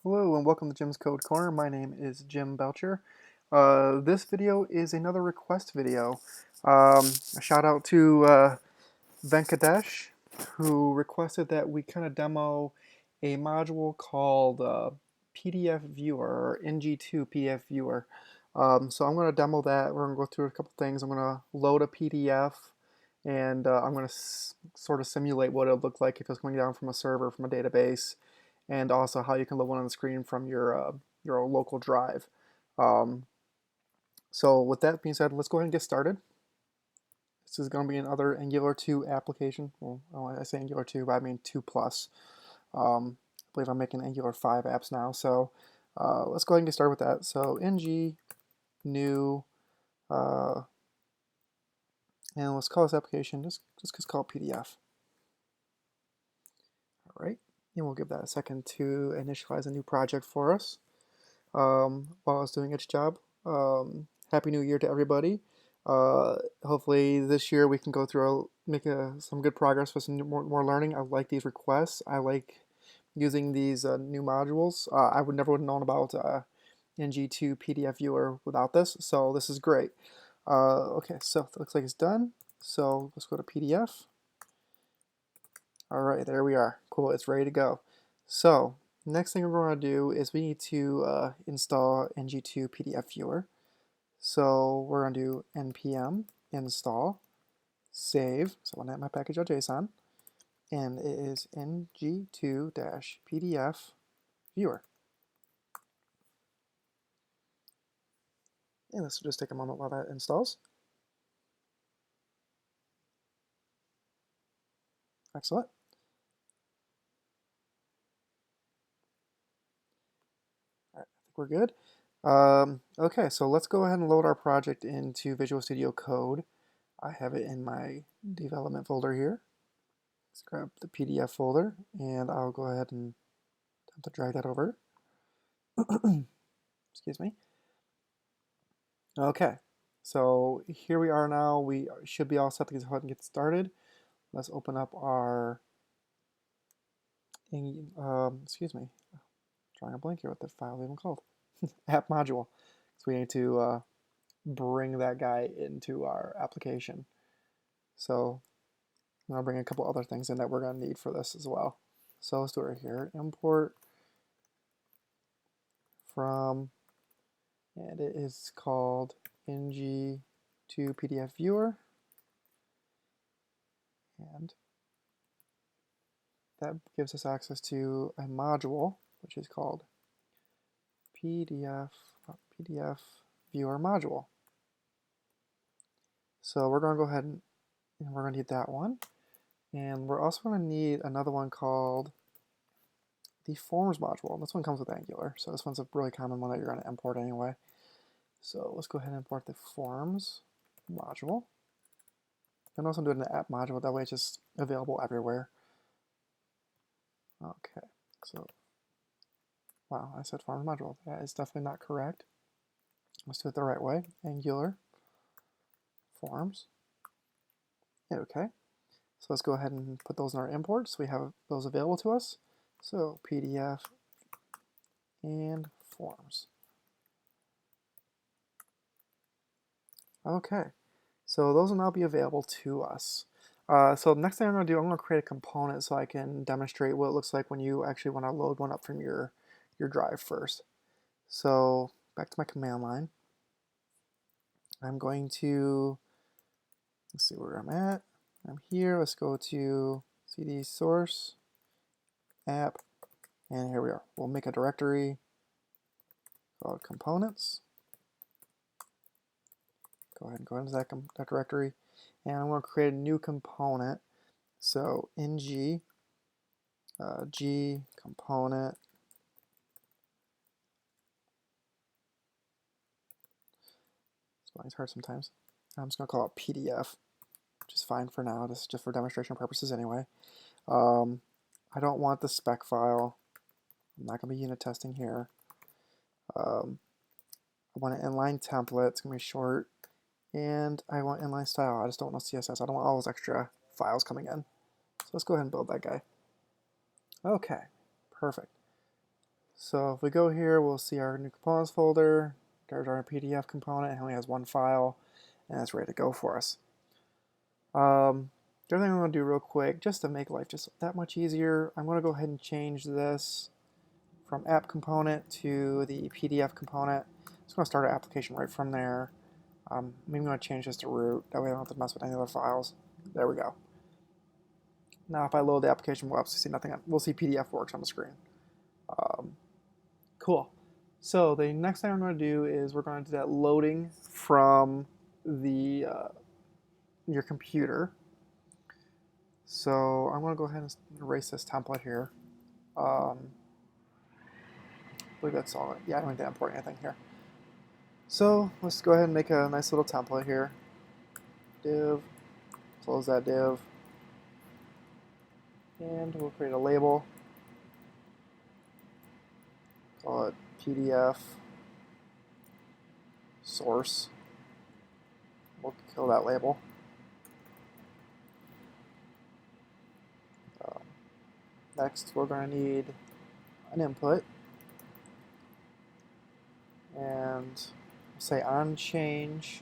Hello and welcome to Jim's Code Corner. My name is Jim Belcher. This video is another request video. A shout out to Venkatesh, who requested that we kind of demo a module called PDF-viewer or ng2-pdf-viewer. So I'm going to demo that. We're going to go through a couple things. I'm going to load a PDF and I'm going to sort of simulate what it would look like if it was coming down from a server, from a database, and also how you can load one on the screen from your local drive. Um, so with that being said, let's go ahead and get started. This is going to be another Angular 2 application. Well, I say Angular 2, but I mean 2 plus. I believe I'm making Angular 5 apps now. So let's go ahead and get started with that. So ng new, and let's call this application just call it PDF. All right, and we'll give that a second to initialize a new project for us. While I was doing its job. Happy New Year to everybody. Hopefully this year we can go through, make some good progress with some more learning. I like these requests. I like using these new modules. I would never have known about ng2 PDF viewer without this, so this is great. Okay, so it looks like it's done. So let's go to PDF. All right, there we are. Cool, it's ready to go. So next thing we're going to do is we need to install ng2 PDF viewer. So we're going to do npm install save. So I'm going to my package.json, and it is ng2-pdf viewer. And this will just take a moment while that installs. Excellent. All right, I think we're good. Okay, so let's go ahead and load our project into Visual Studio Code. I have it in my development folder here. Let's grab the PDF folder, and I'll go ahead and attempt to drag that over. Excuse me. Okay, so here we are now. We should be all set to go ahead and get started. Let's open up our, excuse me, drawing a blank here. What the file is even called? App module. So we need to bring that guy into our application. So I'm gonna bring a couple other things in that we're gonna need for this as well. So let's do it right here. Import from, and it is called ng2-pdf-viewer, and that gives us access to a module which is called PDF viewer module. So we're going to go ahead and we're going to need that one, and we're also going to need another one called the forms module. This one comes with Angular, so this one's a really common one that you're going to import anyway. So let's go ahead and import the forms module. You can also do it in the app module, that way it's just available everywhere. Okay, so, wow, I said forms module. That is definitely not correct. Let's do it the right way. Angular forms. Okay, so let's go ahead and put those in our import so we have those available to us. So PDF and forms. Okay, so those will now be available to us. So the next thing I'm going to do, I'm going to create a component so I can demonstrate what it looks like when you actually want to load one up from your drive first. So back to my command line. I'm going to, let's see where I'm at. I'm here. Let's go to cd source app, and here we are. We'll make a directory called components. Go ahead and go into that directory, and I'm going to create a new component. So ng g component. Spelling's hard sometimes. I'm just going to call it PDF, which is fine for now. This is just for demonstration purposes anyway. I don't want the spec file. I'm not going to be unit testing here. I want an inline template. It's going to be short. And I want inline style. I just don't want CSS. I don't want all those extra files coming in. So let's go ahead and build that guy. Okay, perfect. So if we go here, we'll see our new components folder. There's our PDF component. It only has one file, and it's ready to go for us. The other thing I'm going to do real quick, just to make life just that much easier, I'm going to go ahead and change this from app component to the PDF component. It's going to start our application right from there. Maybe I'm going to change this to root. That way I don't have to mess with any other files. There we go. Now if I load the application, we'll obviously see nothing. We'll see PDF works on the screen. Cool. So the next thing I'm going to do is we're going to do that loading from the your computer. So I'm going to go ahead and erase this template here. I believe that's all. Yeah, I don't think that import anything here. So let's go ahead and make a nice little template here. Div, close that div, and we'll create a label. Call it PDF source. We'll kill that label. Next, we're going to need an input, and say on change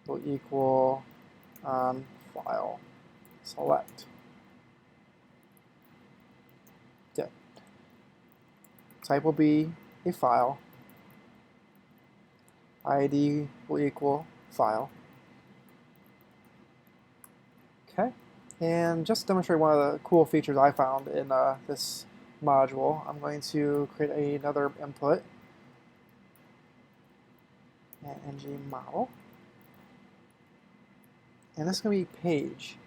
will equal on file select. Good. Type will be a file. ID will equal file. Okay. And just to demonstrate one of the cool features I found in this module, I'm going to create another input, an ng model, and this is going to be page.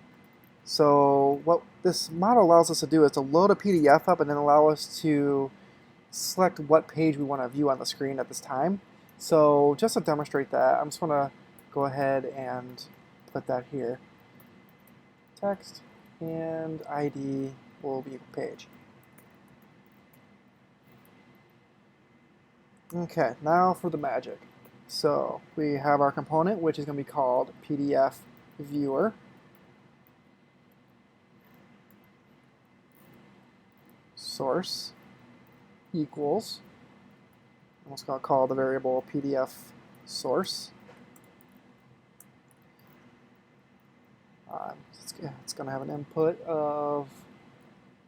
So what this model allows us to do is to load a PDF up and then allow us to select what page we want to view on the screen at this time. So just to demonstrate that, I'm just going to go ahead and put that here. Text and ID will be page. Okay, now for the magic. So we have our component, which is going to be called PDF-viewer. Source equals, I'm just going to call the variable PDF source. It's going to have an input of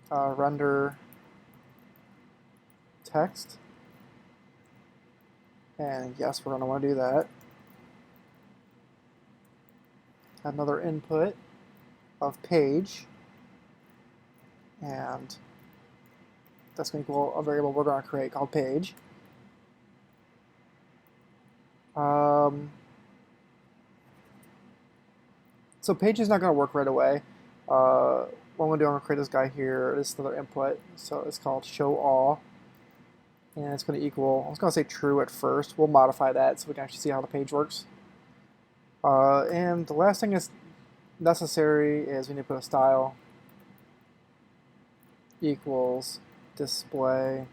render text. And yes, we're going to want to do that. Another input of page. And that's going to equal a variable we're going to create called page. So page is not going to work right away. What I'm going to do, I'm going to create this guy here. This is another input. So it's called show all. And it's going to equal, I was going to say true at first. We'll modify that so we can actually see how the page works. And the last thing that's necessary is we need to put a style equals display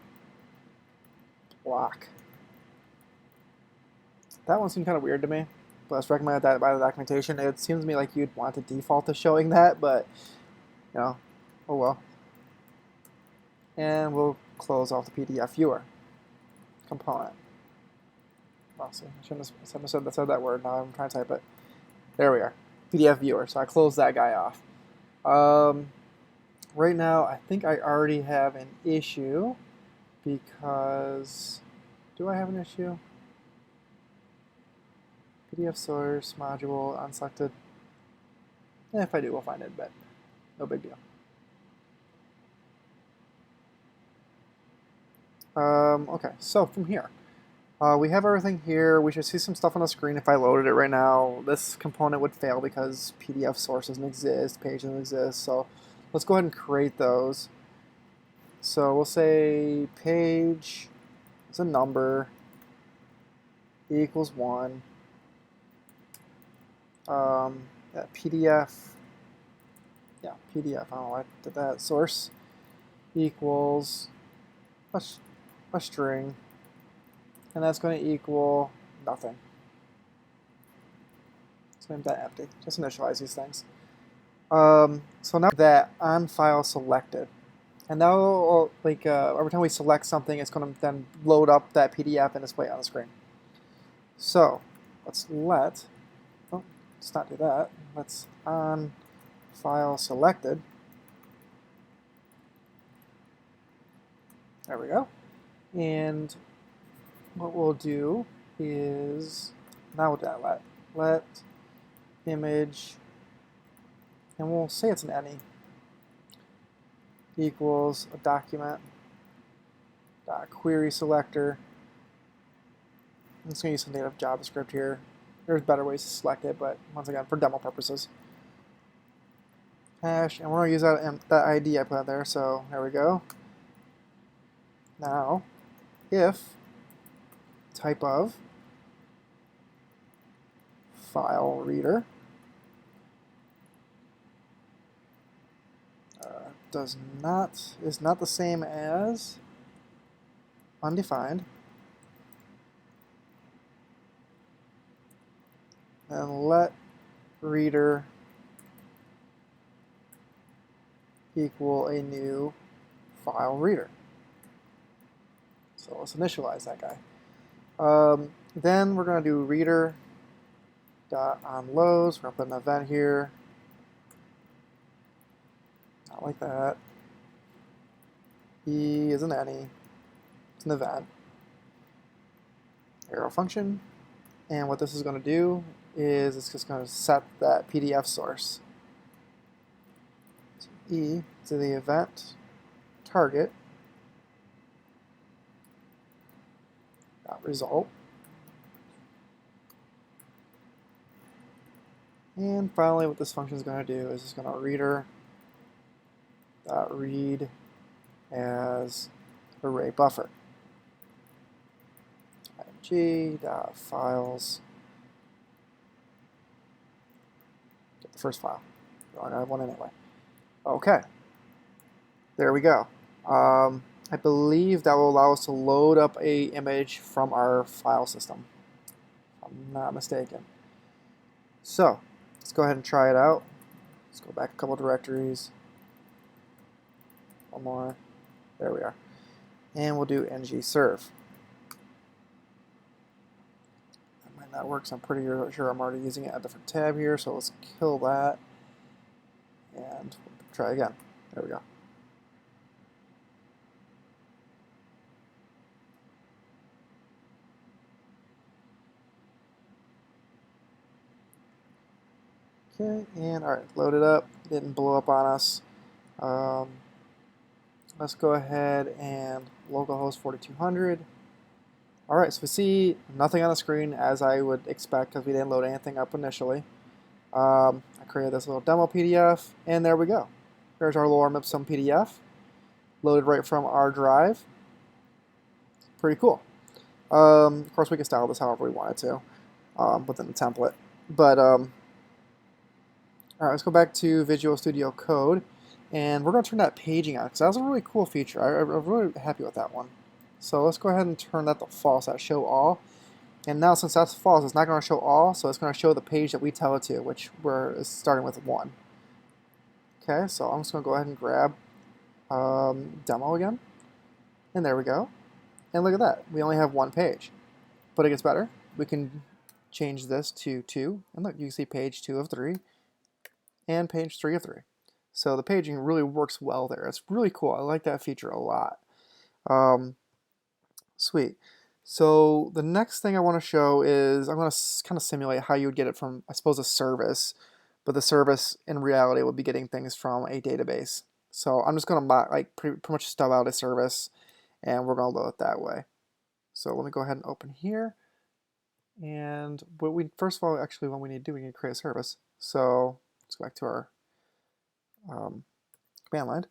block. That one seemed kind of weird to me, but it's recommended that by the documentation. It seems to me like you'd want to default to showing that, but you know, oh well. And we'll close off the PDF viewer component. Oh, see, I shouldn't have said that word. Now I'm trying to type it. There we are, PDF viewer. So I closed that guy off. Right now, I think I already have an issue because, do I have an issue? PDF source, module, unselected. If I do, we'll find it, but no big deal. Okay, so from here, we have everything here. We should see some stuff on the screen. If I loaded it right now, this component would fail because PDF source doesn't exist, page doesn't exist, so let's go ahead and create those. So we'll say page is a number, equals 1. PDF, yeah, PDF, I don't know why I did that, source equals a string, and that's going to equal nothing. So name that empty, just initialize these things. So now that on file selected, And now, like every time we select something, it's going to then load up that PDF and display it on the screen. So let's let's not do that. Let's on file selected. There we go. And what we'll do is, now we'll do that, let image, and we'll say it's an any, equals a document dot query selector. I'm just going to use some native JavaScript here. There's better ways to select it, but once again, for demo purposes. Hash, and we're going to use that ID I put there, so there we go. Now, if type of file reader is not the same as undefined, then let reader equal a new file reader. So let's initialize that guy. Then we're going to do reader dot onloads. We're going to put an event here. Not like that. E is an any. It's an event. Arrow function. And what this is going to do is it's just going to set that PDF source. So E to the event target dot result. And finally, what this function is going to do is it's going to reader dot read as array buffer. ng.files. Get the first file. I have one anyway. Okay. There we go. I believe that will allow us to load up a image from our file system, if I'm not mistaken. So let's go ahead and try it out. Let's go back a couple directories. One more. There we are. And we'll do ng-serve. That might not work, so I'm pretty sure I'm already using it at a different tab here, so let's kill that. And we'll try again. There we go. Okay, and alright, load it up. Didn't blow up on us. Let's go ahead and localhost 4200. Alright, so we see nothing on the screen as I would expect because we didn't load anything up initially. I created this little demo PDF, and there we go. There's our lorem ipsum PDF, loaded right from our drive. Pretty cool. Of course, we can style this however we wanted to within the template. But all right, let's go back to Visual Studio Code, and we're going to turn that paging on because that was a really cool feature. I'm really happy with that one. So let's go ahead and turn that to false, that show all. And now since that's false, it's not going to show all, so it's going to show the page that we tell it to, which we're starting with 1. Okay, so I'm just going to go ahead and grab demo again. And there we go. And look at that. We only have 1 page. But it gets better. We can change this to 2. And look, you can see page 2 of 3 and page 3 of 3. So the paging really works well there. It's really cool. I like that feature a lot. Sweet. So the next thing I want to show is I'm going to kind of simulate how you would get it from, I suppose, a service. But the service in reality would be getting things from a database. So I'm just going to pretty much stub out a service, and we're going to load it that way. So let me go ahead and open here. And what we first of all, actually, what we need to do, we need to create a service. So let's go back to our command line.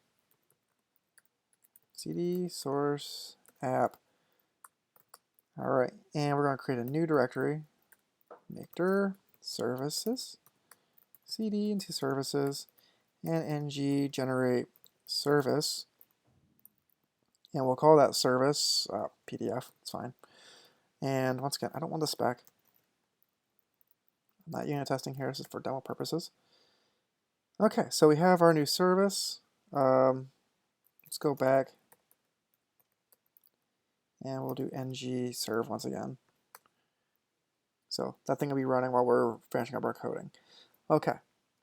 cd source app. All right, and we're going to create a new directory. Make dir services, cd into services, and ng generate service. And we'll call that service PDF. It's fine. And once again, I don't want the spec. I'm not unit testing here. This is for demo purposes. Okay, so we have our new service. Let's go back and we'll do ng serve once again. So that thing will be running while we're finishing up our coding. Okay,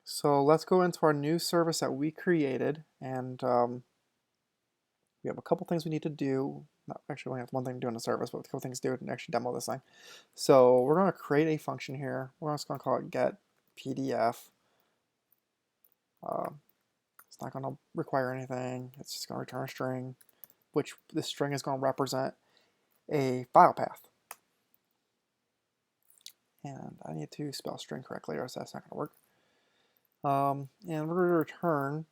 so let's go into our new service that we created, and we have a couple things we need to do. Not actually, we only have one thing to do in the service, but a couple things to do to actually demo this thing. So we're going to create a function here. We're just going to call it get.pdf. It's not going to require anything. It's just going to return a string, which this string is going to represent a file path. And I need to spell string correctly, or else that's not going to work. And we're going to return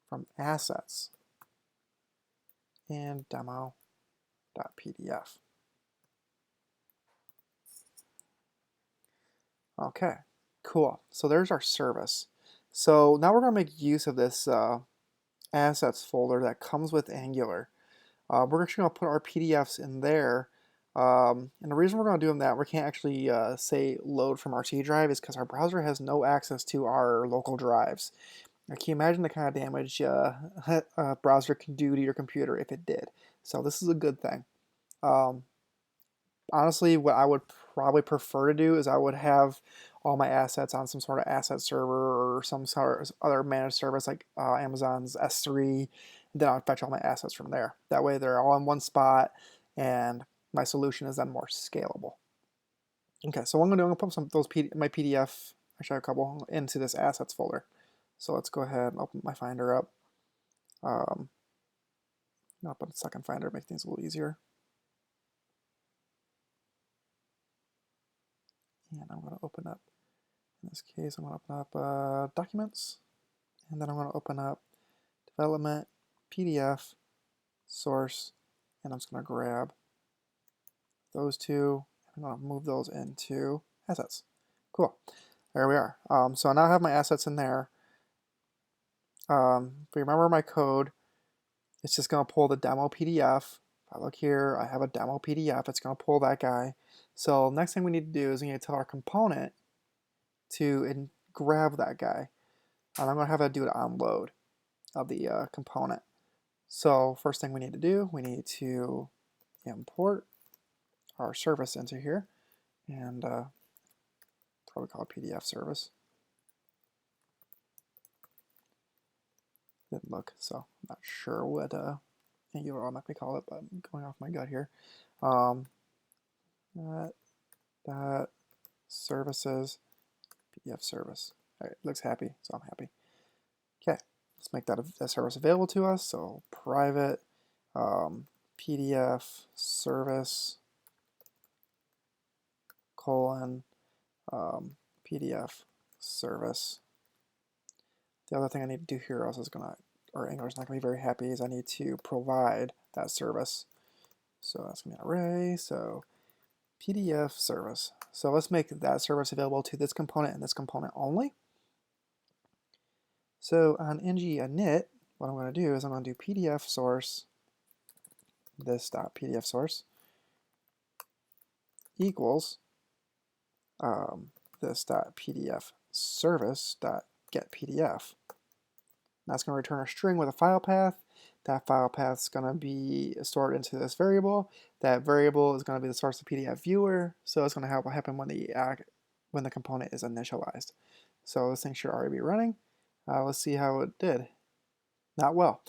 from assets and demo.pdf. Okay, cool. So there's our service. So now we're going to make use of this assets folder that comes with Angular. We're actually going to put our PDFs in there. And the reason we're going to do that, we can't actually say load from our C drive, is because our browser has no access to our local drives. Now, can you imagine the kind of damage a browser can do to your computer if it did? So this is a good thing. Honestly, what I would probably prefer to do is I would have all my assets on some sort of asset server or some sort of other managed service like Amazon's S3, and then I'll fetch all my assets from there. That way they're all in one spot, and my solution is then more scalable. Okay, so what I'm going to do, I'm going to put my PDF, actually a couple, into this assets folder. So let's go ahead and open my Finder up. I'll put a second Finder to make things a little easier. And I'm going to open up, in this case, I'm going to open up Documents, and then I'm going to open up Development, PDF, Source, and I'm just going to grab those two, and I'm going to move those into Assets. Cool. There we are. So now I have my assets in there. If you remember my code, it's just going to pull the demo PDF. If I look here, I have a demo PDF. It's going to pull that guy. So next thing we need to do is we need to tell our component to grab that guy. And I'm going to have that do it on load of the component. So first thing we need to do, we need to import our service into here, and probably call it PDF service. Didn't look, so I'm not sure what you would automatically call it, but I'm going off my gut here. That services PDF service. All right, looks happy, so I'm happy. Okay, let's make that service available to us. So private PDF service colon PDF service. The other thing I need to do here also is or Angular's not going to be very happy, is I need to provide that service. So that's going to be an array, so PDF service. So let's make that service available to this component and this component only. So on ng-init, what I'm going to do is I'm going to do PDF source, this.pdf source, equals this.pdf service.getPDF. That's going to return a string with a file path. That file path is going to be stored into this variable. That variable is going to be the source of PDF viewer. So it's going to happen when the component is initialized. So this thing should already be running. Let's see how it did. Not well.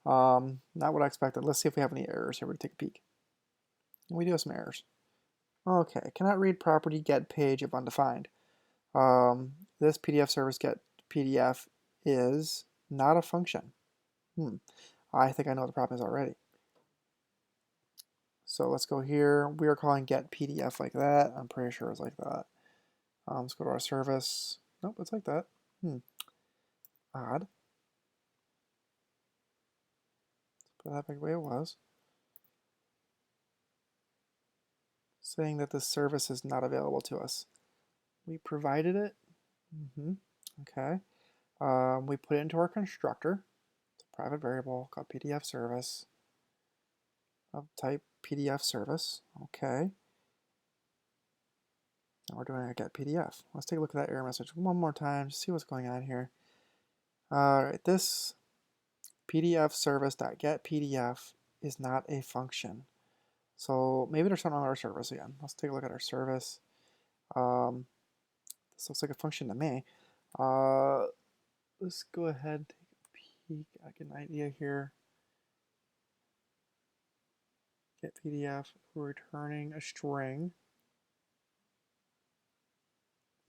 Not what I expected. Let's see if we have any errors here. We'll take a peek. And we do have some errors. Okay, cannot read property get page if undefined. This PDF service get PDF is not a function. I think I know what the problem is already. So let's go here. We are calling get PDF like that. I'm pretty sure it's like that. Let's go to our service. Nope, it's like that. Odd. Let's put that back the way it was. Saying that the service is not available to us. We provided it. Okay. We put it into our constructor. It's a private variable called PDF service of type PDF service. Okay. Now we're doing a get PDF. Let's take a look at that error message one more time to see what's going on here. Alright, this PDF service.getPDF is not a function. So maybe there's something on our service again. Let's take a look at our service. This looks like a function to me. Let's go ahead and take a peek. I get an idea here. Get PDF, we're returning a string.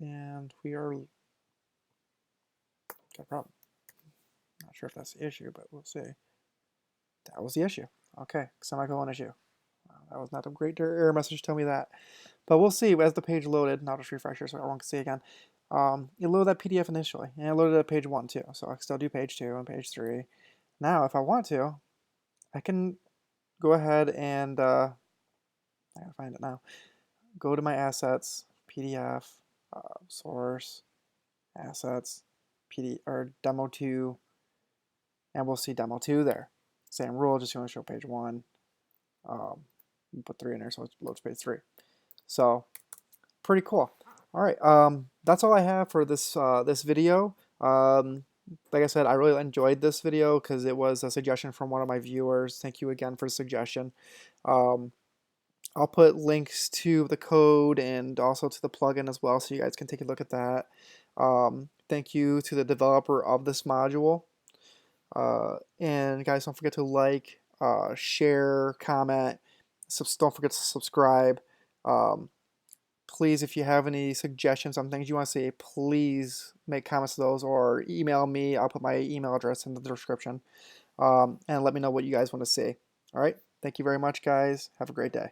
And we are got a problem. Not sure if that's the issue, but we'll see. That was the issue. Okay, semicolon issue. That was not a great error message to tell me that. But we'll see as the page loaded. Now just refresh here so everyone can see again. It loaded that PDF initially, and it loaded at page 1 too. So I can still do page 2 and page 3. Now, if I want to, I can go ahead and I gotta find it now. Go to my assets, PDF, source, assets, or demo 2, and we'll see demo 2 there. Same rule, just going to show page 1. Put 3 in there so it loads page 3. So pretty cool. All right, that's all I have for this this video. Like I said, I really enjoyed this video because it was a suggestion from one of my viewers. Thank you again for the suggestion. I'll put links to the code and also to the plugin as well, so you guys can take a look at that. Thank you to the developer of this module. And guys, don't forget to like, share, comment. Don't forget to subscribe. Please, if you have any suggestions on things you want to see, please make comments to those or email me. I'll put my email address in the description. And let me know what you guys want to see. All right. Thank you very much, guys. Have a great day.